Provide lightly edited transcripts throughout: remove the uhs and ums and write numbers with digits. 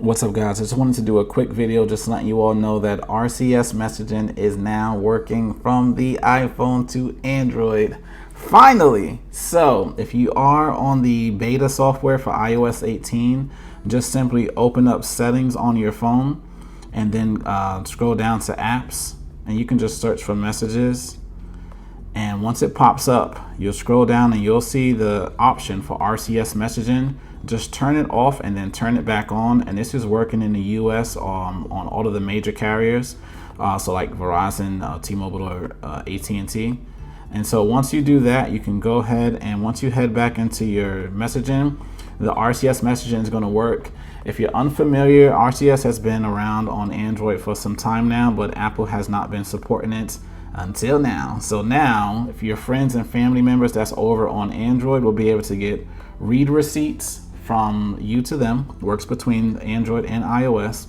What's up, guys? I just wanted to do a quick video just letting you all know that RCS messaging is now working from the iPhone to Android. Finally! So if you are on the beta software for iOS 18, just simply open up settings on your phone and then scroll down to apps, and you can just search for messages. And once it pops up, you'll scroll down and you'll see the option for RCS messaging. Just turn it off and then turn it back on. And this is working in the US on all of the major carriers. So like Verizon, T-Mobile, or AT&T. And so once you do that, you can go ahead, and once you head back into your messaging, the RCS messaging is going to work. If you're unfamiliar, RCS has been around on Android for some time now, but Apple has not been supporting it until now. So now, if your friends and family members that's over on Android will be able to get read receipts from you to them. Works between Android and iOS.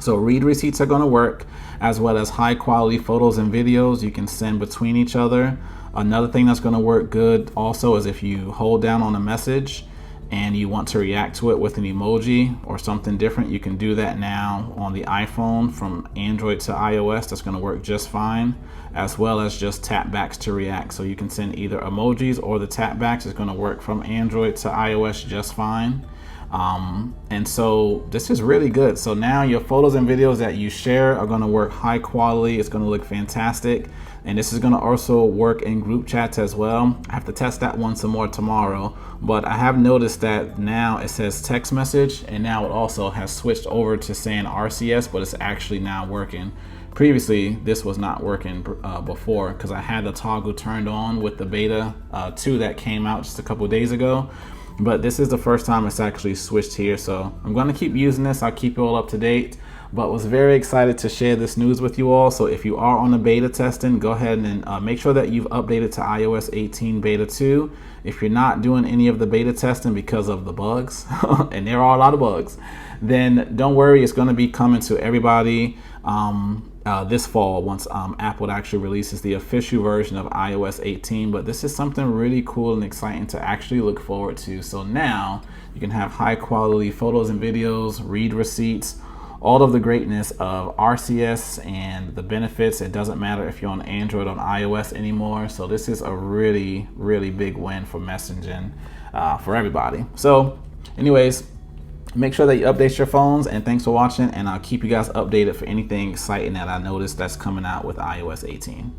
So read receipts are going to work, as well as high quality photos and videos you can send between each other. Another thing that's going to work good also is if you hold down on a message and you want to react to it with an emoji or something different, you can do that now on the iPhone from Android to iOS. That's going to work just fine, as well as just tap backs to react. So you can send either emojis or the tap backs. Is going to work from Android to iOS just fine. And so this is really good. So now your photos and videos that you share are going to work high quality. It's going to look fantastic. And this is going to also work in group chats as well. I have to test that one some more tomorrow, but I have noticed that now it says text message, and now it also has switched over to saying RCS, but it's actually now working. Previously, this was not working before, because I had the toggle turned on with the beta 2 that came out just a couple days ago. But this is the first time it's actually switched here. So I'm going to keep using this. I'll keep you all up to date, but was very excited to share this news with you all. So if you are on the beta testing, go ahead and make sure that you've updated to iOS 18 beta 2. If you're not doing any of the beta testing because of the bugs, and there are a lot of bugs, then don't worry. It's going to be coming to everybody this fall once Apple actually releases the official version of iOS 18. But this is something really cool and exciting to actually look forward to. So now you can have high quality photos and videos, read receipts, all of the greatness of RCS and the benefits. It doesn't matter if you're on Android or on iOS anymore. So this is a really, really big win for messaging for everybody. So anyways, make sure that you update your phones, and thanks for watching, and I'll keep you guys updated for anything exciting that I noticed that's coming out with iOS 18.